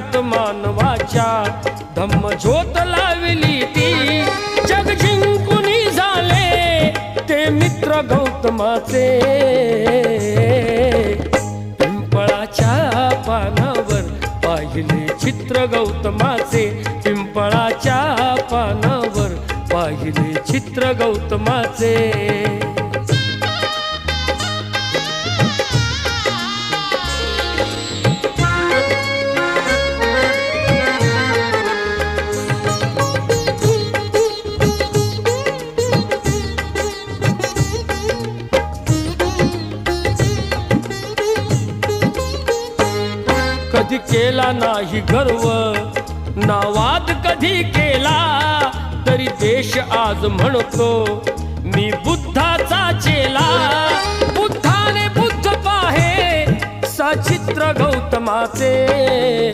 हृदयात मानवाच्या धम्मज्योत लावली ती जग जिंकुनी झाले ते मित्र गौतमाचे पिंपळाच्या पानावर पाहिले चित्र गौतमाचे पिंपळाच्या पानावर पाहिले चित्र गौतमाचे कधी केला नाही गर्व नावाद कधी केला तरी देश आज म्हणतो मी बुद्धाचा चेला बुद्धाने बुद्ध पाहे सचित्र गौतमाचे